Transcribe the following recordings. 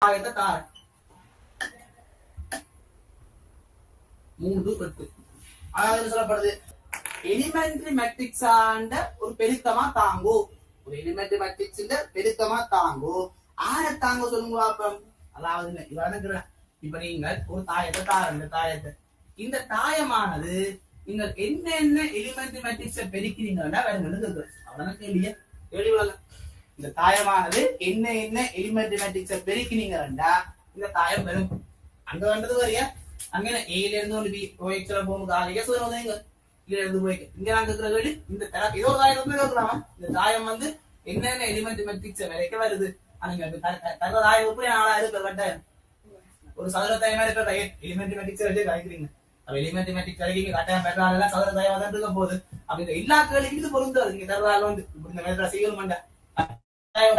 தாயத்தை தாரேன் 3 8. அதாவது சொல்லப்படுது எலிமெண்டரி மேட்ரிக்ஸ் ஆண்ட ஒரு பெருக்கமா தாங்கோ. ஒரு எலிமெண்டரி மேட்ரிக்ஸ் பெருக்கமா தாங்கோ. ஆர தாங்க சொல்லுங்க பாப்போம். அதாவது இப்ப நீங்கள் ஒரு தாயத்தை தாரங்க தாயத்தை. இந்த தாயமானது நீங்கள் என்னென்ன எலிமெண்டரி மேட்ரிக்ஸை பெருக்கிறீங்கன்னா வேற நடந்துருக்கு. அவ்வளவுதான் கேள்வியே. கேள்வி உலகம். இந்த தாயமானது என்ன என்ன எலிமெண்டரி மேட்ரிக்ஸை பெருக்கிறீங்கன்னா இந்த தாயம் வரும். அங்க வந்தது வரையா அங்க ஏல இருந்து ஒரு பி ஓஎக்ஸ்ல போகும்போது ஆக சொல்லுவாங்க இங்க இருந்து போய் இங்க நாங்க இருக்கிற கேள்வி இந்த ஏதோ தாயம் வந்து கேட்கலாம். இந்த தாயம் வந்து என்னென்ன எலிமெண்டரி மேட்ரிக்ஸை வரைக்க வருது. நீங்க தர தாயம் எப்படி நாளா இருக்கு கட்டாயம் ஒரு சதுர தாயமா இருக்கிற எலிமெண்டரி மேட்ரிக்ஸை வச்சு கழிக்கிறீங்க. அப்ப எலிமெண்டரி மேட்ரிக்ஸ் கழிக்கிறீங்க கட்டாயம் பெற்றாலும் சதுர தாயமா தான் இருக்க போகுது. அப்ப இந்த எல்லா கேள்விக்கும் இது பொருந்தாது. நீங்க தரதால வந்து இந்த நேரத்துல செய்யணும் மாட்டா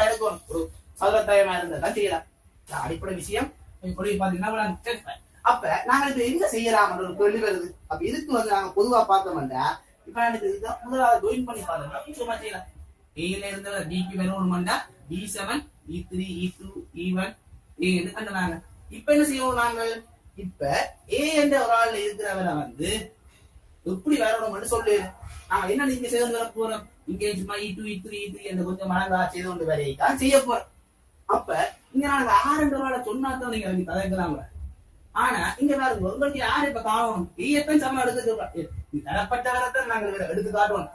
இருக்கும் ஒரு சதுர தாயமா இருந்தா செய்யலாம். அடிப்படை விஷயம் பாத்தீங்கன்னா அப்ப நாங்க இப்ப எங்க செய்யலாம் ஒரு கேள்வி வருது. அப்ப இதுக்கு வந்து நாங்க பொதுவா பார்த்தோம்டா இப்ப எனக்கு முதலாவது ஜாயின் பண்ணி பார்த்தோம்னா சும்மா செய்யலாம். ஏல இருந்த டிக்கு வேணும்டா D7 E3 E2 E1 ஏன்னு கண்டாங்க. இப்ப என்ன செய்வோம் நாங்கள் இப்ப ஏ என்ற ஒரு ஆள் இருக்கிறவரை வந்து எப்படி வரணும்னு சொல்லு. நாங்க என்ன நீங்க செய்து வர போறோம் இங்க E2 E3 E3 என்ற கொஞ்சம் மனங்கா செய்து கொண்டு வரையத்தான் செய்ய போறோம். அப்ப இங்க நாங்க 6 என்ற ஆளை சொன்னாதான் நீங்க கதைக்கிறாங்க. ஆனா இங்க வேற உங்களுக்கு யாரு இப்ப காணணும் ஏயத்தான் சமம் எடுத்து தரப்பட்டவரத்தான் நாங்கள் எடுத்து காட்டுவோம்.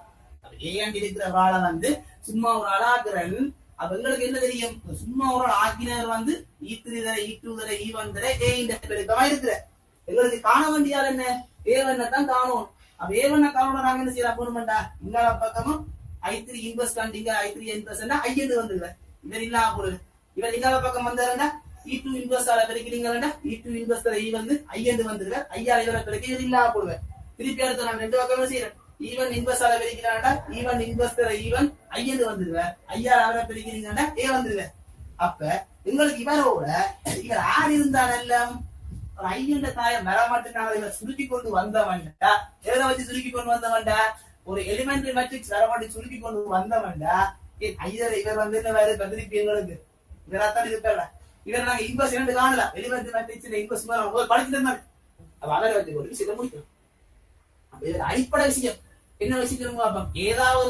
ஏன் இருக்கிற ஒரு ஆளை வந்து சும்மா ஒரு ஆளாக்குறன். அப்ப எங்களுக்கு என்ன தெரியும் சும்மா ஒரு ஆள் ஆக்கினர் வந்து E3 தர E2 தர E1 தர ஏ இந்த பெருக்கமா இருக்கிற எங்களுக்கு காண வேண்டிய ஆள் என்ன ஏவண்ண தான் காணும். அப்ப ஏவண்ண காணணும் நாங்க என்ன செய்யலாம் போகணும்டா இந்த பக்கமும் I3 இன்வெஸ்ட் கண்டிங்க I3 இன்வெஸ்ட் ஐயது வந்துடுவேன். இவர் இல்லாம போடுது. இவர் இல்லாத பக்கம் வந்தாருன்னா E2 இன்வெஸ்ட் ஆல பெருக்கிறீங்கன்னா E2 இன்வெஸ்ட் தர E வந்து ஐயது வந்துடுவேன். ஐயா இவரை பெருக்க இவர் இல்லாம போடுவேன். திருப்பி அடுத்து நான் 2 பக்கமும் செய்யறேன். E1 இன்வெஸ்ட் ஆல பெருக்கிறாண்டா E1 இன்வெஸ்ட் தர E1 ஐயது வந்துடுவேன். ஐயா அவரை பெருக்கிறீங்கன்னா ஏ வந்துடுவேன். அப்ப எங்களுக்கு இவரோட இவர் ஆறு இருந்தால் எல்லாம் ஒரு ஐயண்ட தாயம் வர மாட்டேன் இவர் சுருக்கி கொண்டு வந்தவன்டா எதை வச்சு சுருக்கி கொண்டு வந்தவன்டா ஒரு எலிமெண்டரி மேட்ரிக்ஸ் வர மாட்டி சுருக்கி கொண்டு வந்தவன்டா ஐயர் இவர் வந்து என்ன வேற திருப்பி எங்களுக்கு இவராத்தான் இருப்பா இவர் நாங்க இன்வெஸ்ட் 2 காணலாம் எலிமெண்டரி மேட்ரிக்ஸ் இன்வெஸ்ட் படிச்சுட்டு இருந்தாங்க. அப்ப அவரை வச்சு ஒரு விஷயத்தை முடிக்கும். அப்ப இது அடிப்படை விஷயம் என்ன விஷயம் பார்ப்போம். ஏதாவது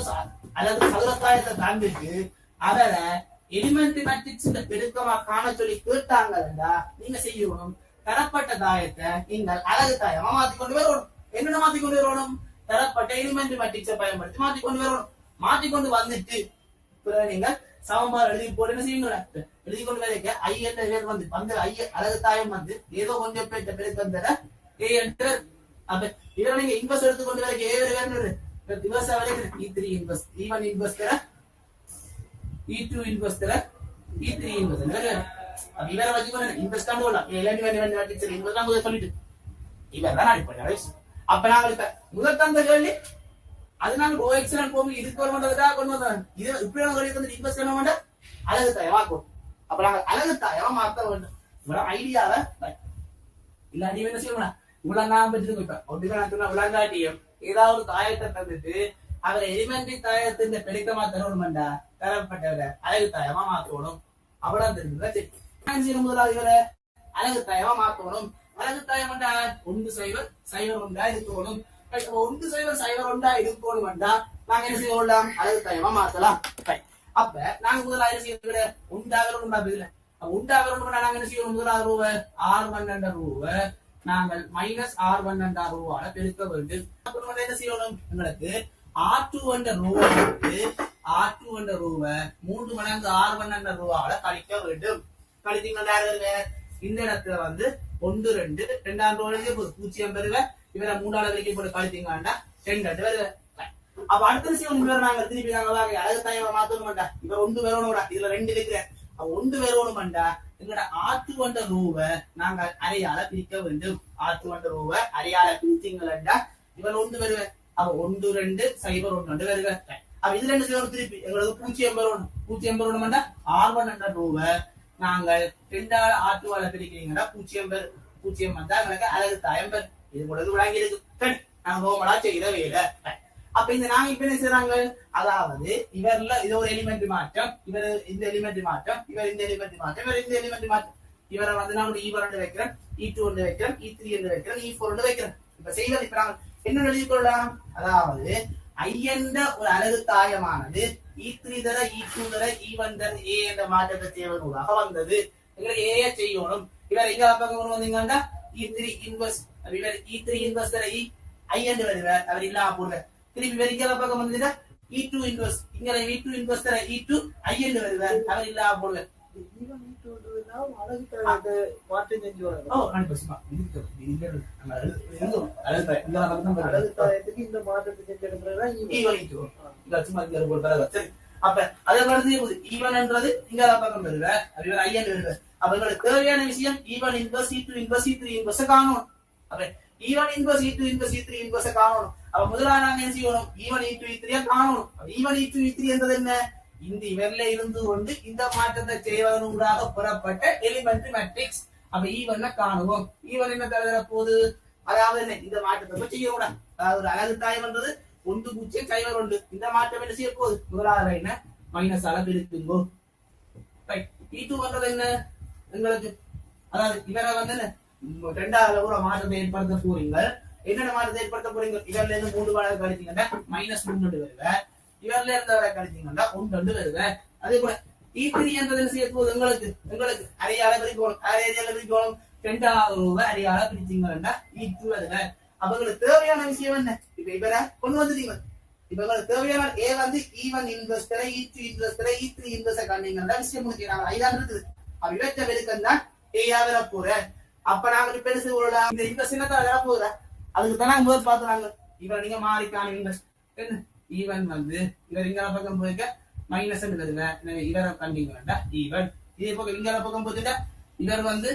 அல்லது சதுரத்தாயத்தை தாண்டிட்டு அவரை எலிமெண்டரி மேட்ரிக்ஸ் பெருக்கமா காண சொல்லி கேட்டாங்கன்னா நீங்க செய்யணும் தரப்பட்ட தாயத்தை நீங்கள் அழகு தாயமா மாத்திக்கொண்டு வரணும். என்னென்ன மாத்திக்கொண்டு வரணும் தரப்பட்ட எலிமெண்டரி மேட்ரிக்ஸை பயன்படுத்தி மாத்திக்கொண்டு வரணும். மாத்திக்கொண்டு வந்துட்டு நீங்க சமன்பாடு எழுதி போட்டு என்ன செய்யுங்களா எழுதி கொண்டு வரைக்க ஐ என்ற பேர் வந்து அந்த அழகு தாயம் வந்து ஏதோ கொஞ்சம் பேர் பெருக்கம் தர ஏ என்ற அப்ப இதை நீங்க இன்வெஸ்ட் எடுத்து கொண்டு வரைக்க ஏ வேறு இன்வெஸ்ட் வரைக்கும் E3 இன்வெஸ்ட் E1 இன்வெஸ்ட் தர E2 இன்வெஸ்ட் தர E3 இன்வெஸ்ட் அப்ப இவரை வச்சுக்கொண்டு இன்வெஸ்ட் தான் போடலாம். எலிமெண்டரி மேட்ரிக்ஸ் இன்வெஸ்ட் தான் சொல்லிட்டு இவர் தான் அடிப்படை. அப்ப நாங்களுக்கு முதல் தந்த கேள்வி அது நாங்க ஓஎக்ஸ்எல் போகும் இதுக்கு வர மாட்டதுக்காக கொண்டு வந்தாங்க. இது இப்படி வந்து இன்வெஸ்ட் பண்ண மாட்டேன் அழகு தாயமா இருக்கும். அப்ப நாங்க அழகு தாயமா மாத்த வேண்டும். இவ்வளவு ஐடியாவை இல்லாட்டி என்ன செய்யணும் இவ்வளவு நான் பெற்று இப்ப விளங்காட்டியும் ஏதாவது ஒரு தாயத்தை தந்துட்டு அவரை எலிமெண்டரி தாயத்தின் பெருக்கமா தரணும்டா தரப்பட்டவரை அழகு தாயமா மாத்தணும். அவ்வளவு தெரிஞ்சு முதலாவது இவரை அழகு தாயமா மாத்தணும். அழகு தாயம் 1 0 0 1 இருக்கணும். 1 0 0 1 இருக்கணும். நாங்க என்ன செய்யலாம் அழகு தாயமா மாத்தலாம். அப்ப நாங்க முதலாவது என்ன செய்ய உண்டாகிறோம் உண்டாகிறோம் நாங்க என்ன செய்யணும் முதலாவது ரூபாய் R1 என்ற ரூபாய் நாங்கள் -R1 என்ற ரூபால பெருக்க வேண்டும். என்ன செய்யணும் எங்களுக்கு R2 என்ற ரூபாய் R2 என்ற ரூபாய் 3 மடங்கு R1 என்ற ரூபால கழிக்க வேண்டும். கழித்தீங்கன்னா இந்த இடத்துல வந்து 1 2 2ஆம் ரூபாய்க்கு 0 பெறுவேன். இவரை 3ஆவது வரைக்கும் போட்டு கழித்தீங்கன்னா 2 வருவேன். அப்ப அடுத்த விஷயம் இவர் நாங்க திருப்பி நாங்க அழகு தாயமா மாத்தணும் மாட்டா இவர் 1 வரணும்டா இதுல 2 இருக்கிறேன் 1 வரணும்டா எங்கட R2 என்ற ரூபாய் நாங்க அரையால பிரிக்க வேண்டும். R2 என்ற ரூபாய் அரையால பிரித்தீங்களா இவர் 1 வருவேன். அப்ப 1 2 0 1 வருவேன். அப்ப இதுல என்ன செய்யணும் திருப்பி எங்களுக்கு 0 வரணும். 0 வரணும்டா R1 என்ற ரூபாய் நாங்கள் 2ஆல R2 ஆல பிரிக்கிறீங்கன்னா 0 வந்தா எங்களுக்கு அழகு தாயம் பெறும். இது உங்களுக்கு விளங்கி இருக்கு. நாங்க ஹோமலா செய்கிற வேலை. அப்ப இந்த நாங்க இப்ப என்ன செய்யறாங்க அதாவது இவர்ல இது ஒரு எலிமெண்டரி மாற்றம் இவர் இந்த எலிமெண்டரி மாற்றம் இவர் இந்த எலிமெண்டரி மாற்றம் இவர் இந்த எலிமெண்டரி மாற்றம் இவரை வந்து நான் E1 என்று வைக்கிறேன், E2 என்று வைக்கிறேன், E3 என்று வைக்கிறேன், E4 என்று வைக்கிறேன். இப்ப செய்வது இப்ப நாங்கள் என்ன எழுதிக் கொள்ளலாம்? அதாவது I என்ற ஒரு அலகு தாயமானது E3 தர E2 தர E1 தர A என்ற மாற்றத்தை செய்வதூடாக வந்தது. எங்களுக்கு A செய்யணும். இவர் எங்க பக்கம் வந்தீங்கன்னா E3 இன்வெர்ஸ், இவர் E3 இன்வெர்ஸ் தர I என்று வருவார், அவர் இல்லாம போடுவார். திருப்பி இவர் இங்க பக்கம் வந்துட்டா E2 இன்வெர்ஸ், இங்க E2 இன்வெர்ஸ் தர E2 I என்று வருவார், அவர் இல்லாம போடுவார். தேவையான விஷயம் E1 inverse E2 inverse E3 inverse காணணும். அப்ப E1 inverse E2 inverse E3 inverse காணணும். அப்ப முதல்ல நாங்க என்ன செய்யணும்? E1 E2 E3 காணணும். E1 E2 E3 என்றது என்ன? இந்த இவர்ல இருந்து கொண்டு இந்த மாற்றத்தை செய்வதனூடாக புறப்பட்ட எலிமெண்டரி மேட்ரிக்ஸ். அப்ப E1 காணுவோம். E1 என்ன தர போகுது? அதாவது என்ன, இந்த மாற்றத்தை செய்யக்கூடாது. அதாவது ஒரு அலகு தாய் பண்றது 1.01. இந்த மாற்றம் என்ன செய்ய போகுது? முதலாவது என்ன மைனஸ் அளவு இருக்குங்கோ. E2 பண்றது என்ன எங்களுக்கு? அதாவது இவரை வந்து ரெண்டாவது ஒரு மாற்றத்தை ஏற்படுத்த போறீங்க. என்னென்ன மாற்றத்தை ஏற்படுத்த போறீங்க? இவர்ல இருந்து 3 மடங்கு கழிச்சீங்கன்னா -3 வருவேன். இவர்ல இருந்தவரை கழிச்சீங்கன்னா 1 வருவேன். அதே போல E3 என்றது என்ன செய்ய போகுது? உங்களுக்கு அரையாள பிரிக்கணும். அரையாள பிரிக்கணும். ரெண்டாவது அரையாள பிரிச்சீங்கன்னா E2 வருவேன். அப்ப உங்களுக்கு தேவையான விஷயம் என்ன? இப்ப இவரை கொண்டு வந்துட்டீங்க. இப்ப உங்களுக்கு தேவையான A வந்து E1 இன்வெர்ஸ் தர E2 இன்வெர்ஸ் தர E3 இன்வெர்ஸ் கண்டிங்கன்னா விஷயம் முடிக்கிறாங்க. ஐதான் இருக்குது. அப்ப இவற்றை வெறுக்கம் தான் A வர போறேன். அப்ப நாங்க இப்ப என்ன செய்யலாம்? இந்த இன்வெர்ஸ் என்ன வர போகுதா? அதுக்கு தான் நாங்க முதல் பார்த்துறாங்க. இவர் நீங்க மாறிக்கான இன்வெர்ஸ் என்ன E1 வந்து இவர் இங்க பக்கம் போயிருக்க மைனஸ் வருவேன். இவரை கண்டிங்கன்னா E1. இதே போக இங்க பக்கம் போச்சுட்டா இவர் வந்து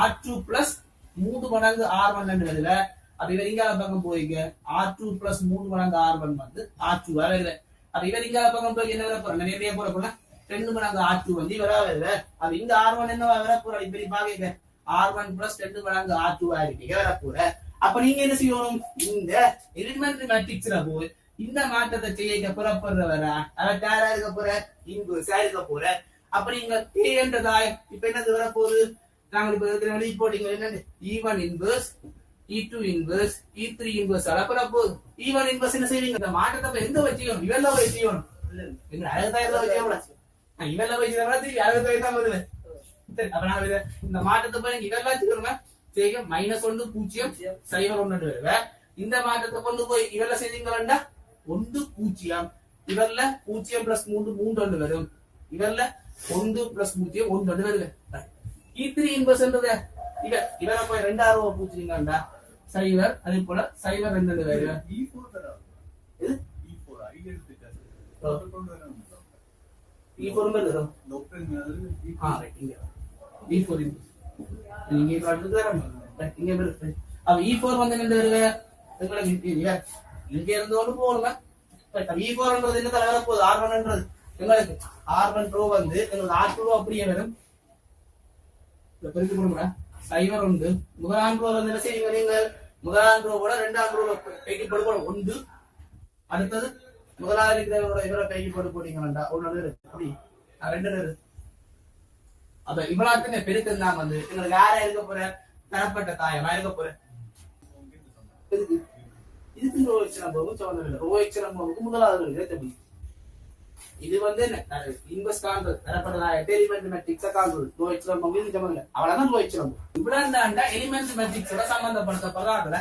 R2 பிளஸ் 3 மடங்கு R1 வருவேன். அப்ப இவர் இங்க பக்கம் போயிருக்க R2 பிளஸ் 3 மடங்கு R1 வந்து R2 வருவேன். அப்ப இவர் இங்க பக்கம் போய் என்ன வர போற? நிறைய போற போல 2 மடங்கு R2 வந்து இவரா வருவேன். அப்ப இங்க R1 என்ன வர போற? இப்படி பாக்க R1 பிளஸ் 2 மடங்கு R2 ஆயிட்டு வர போற. அப்ப நீங்க என்ன செய்யணும்? இந்த எலிமெண்டரி மேட்ரிக்ஸ்ல போய் இந்த மாற்றத்தை செய்ய புறப்படுறவர அவர் யாரா இருக்க போற? இன்வெர்ஸ் இருக்க போற. அப்ப நீங்க A என்றதாய் இப்ப என்னது வர போகுது? நாங்க இப்ப எழுதி போட்டீங்க என்னது? E1 inverse E2 inverse E3 inverse அளப்பட போகுது. E1 இன்வெர்ஸ் என்ன செய்வீங்க? இந்த மாற்றத்தை எங்க வச்சுக்கணும்? இவெல்ல வச்சுக்கணும். என்ன அழகாயிரம் வச்சுக்கூடாது. இவெல்ல வச்சுக்கிறவங்க திருப்பி அழகாய் தான் வருது. சரி, அப்ப நாங்க இந்த மாற்றத்தை போய் இவெல்லாம் வச்சுக்கணுங்க. செய்ய -1 0 0 1 வருவேன். இந்த மாற்றத்தை கொண்டு போய் இவெல்ல செய்தீங்களா? 1 0 இவர்ல 0 பிளஸ் 3 3 வரும். இவர்ல 1 பிளஸ் 0 1 வருது. E3 இன்வெர்ஸ் என்றது இவரை போய் 2 ஆரோ பூச்சிங்கண்டா 0. அதே போல 0 2 வருது. E4 தரா இது E4 ஐ எடுத்துட்டாரு. E4 வருது. டாக்டர் இங்க E4 இங்க காட்டுறாங்க. இங்க வருது. அப்ப E4 வந்து என்ன வருது? உங்களுக்கு இங்க இருந்து ஒன்று போகணுங்க. E4 என்றது என்ன தர வரப்போகுது? R1 என்றது எங்களுக்கு R1 ரோ வந்து எங்களுக்கு R2 ரோ அப்படியே வரும். பெருக்கி கொடுங்க 0 1. முதலாம் ரோ வந்து என்ன செய்வீங்க? நீங்கள் முதலாம் ரோ கூட இரண்டாம் ரோ பெருக்கி கொடுக்கணும் 1. அடுத்தது முதலாவது இருக்கிறவரோட இவரை பெருக்கி போட்டீங்கன்னா 1 இருக்கு. அப்படி 2 இருக்கு. அப்ப இவ்வளவுக்குமே பெருக்கம் தான் வந்து எங்களுக்கு யாரா இருக்க போற? தரப்பட்ட தாயமா இருக்க போற. இதுக்கு முதலாவது இது வந்து இன்வெஸ்ட் காண்றது தரப்பட்ட எலிமெண்ட் மேட்ரிக்ஸ காண்றது அவ்வளவுதான். இவ்வளவு எலிமெண்ட் மேட்ரிக்ஸோட சம்பந்தப்படுத்தப்படுறாங்க.